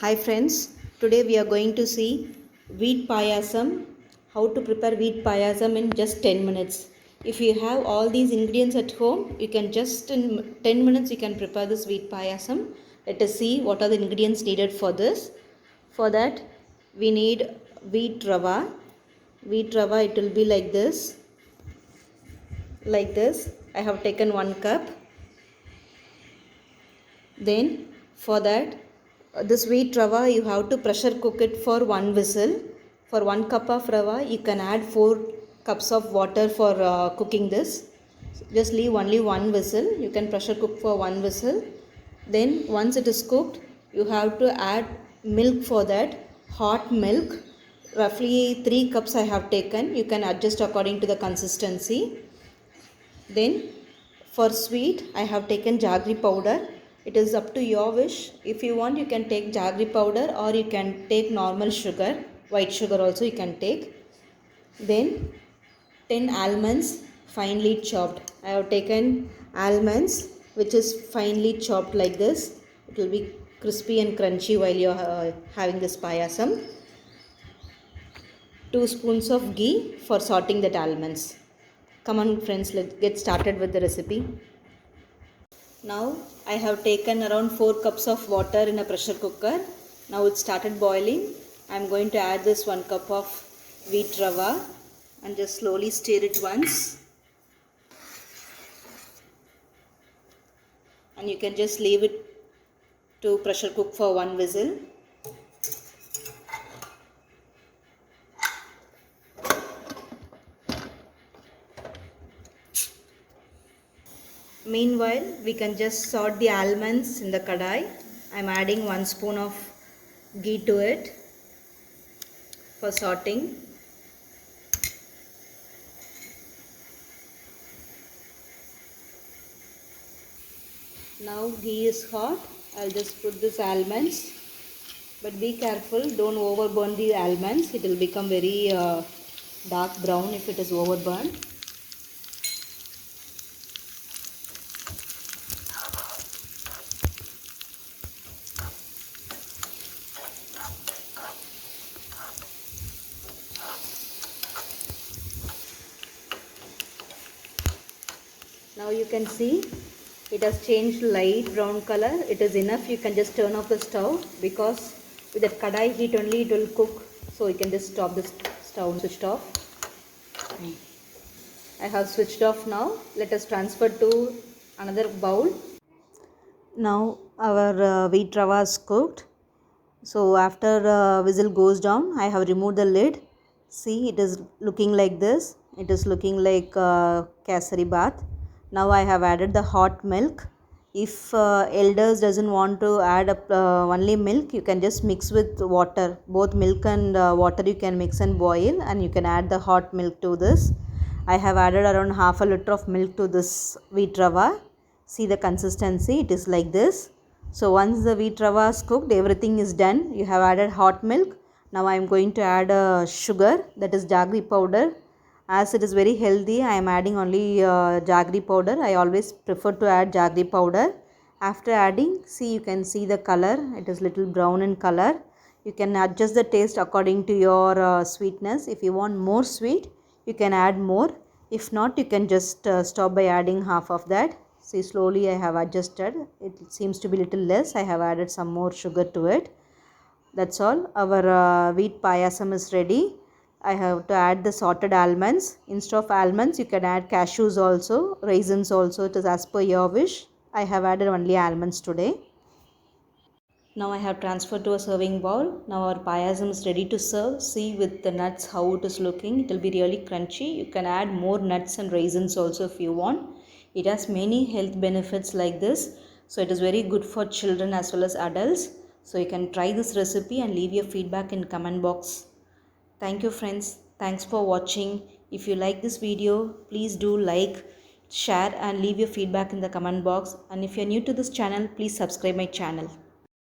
Hi friends, today we are going to see wheat payasam, how to prepare wheat payasam in just 10 minutes. If you have all these ingredients at home, you can just in 10 minutes you can prepare this wheat payasam. Let us see what are the ingredients needed for this. For that we need wheat rava. Wheat rava, it will be like this. I have taken 1 cup. Then for that this wheat rava you have to pressure cook it for 1 whistle. For 1 cup of rava you can add 4 cups of water for cooking this. Just leave only 1 whistle. You can pressure cook for 1 whistle. Then once it is cooked you have to add milk for that. Hot milk, roughly 3 cups I have taken. You can adjust according to the consistency. Then for sweet I have taken jaggery powder. It is up to your wish. If you want you can take jaggery powder or you can take normal sugar. White sugar also you can take. Then 10 almonds finely chopped. I have taken almonds which is finely chopped like this. It will be crispy and crunchy while you are having this payasam. 2 spoons of ghee for sorting that almonds. Come on friends, let's get started with the recipe. Now I have taken around 4 cups of water in a pressure cooker. Now it started boiling. I am going to add this 1 cup of wheat rava and just slowly stir it once. And you can just leave it to pressure cook for 1 whistle. Meanwhile, we can just sort the almonds in the kadai. I am adding 1 spoon of ghee to it for sorting. Now ghee is hot. I'll just put this almonds. But be careful, don't overburn the almonds. It will become very dark brown if it is overburned. Now you can see it has changed light brown color. It is enough. You can just turn off the stove because with that kadai heat only it will cook. So you can just stop the stove and switch off. I have switched off now. Let us transfer to another bowl. Now our wheat rava is cooked. So after whistle goes down, I have removed the lid. See, it is looking like this. It is looking like kesari bath. Now I have added the hot milk. If elders doesn't want to add only milk, you can just mix with water. Both milk and water you can mix and boil, and you can add the hot milk to this. I have added around half a liter of milk to this wheat rava. See the consistency, it is like this. So once the wheat rava is cooked, everything is done. You have added hot milk. Now I am going to add sugar, that is jaggery powder. As it is very healthy, I am adding only jaggery powder. I always prefer to add jaggery powder. After adding, see, you can see the color. It is little brown in color. You can adjust the taste according to your sweetness. If you want more sweet, you can add more. If not, you can just stop by adding half of that. See, slowly I have adjusted. It seems to be little less. I have added some more sugar to it. That's all. Our wheat payasam is ready. I have to add the sorted almonds. Instead of almonds, you can add cashews also, raisins also. It is as per your wish. I have added only almonds today. Now I have transferred to a serving bowl. Now our payasam is ready to serve. See with the nuts how it is looking. It will be really crunchy. You can add more nuts and raisins also if you want. It has many health benefits like this. So it is very good for children as well as adults. So you can try this recipe and leave your feedback in comment box. Thank you friends. Thanks for watching. If you like this video, please do like, share and leave your feedback in the comment box. And if you are new to this channel, please subscribe my channel.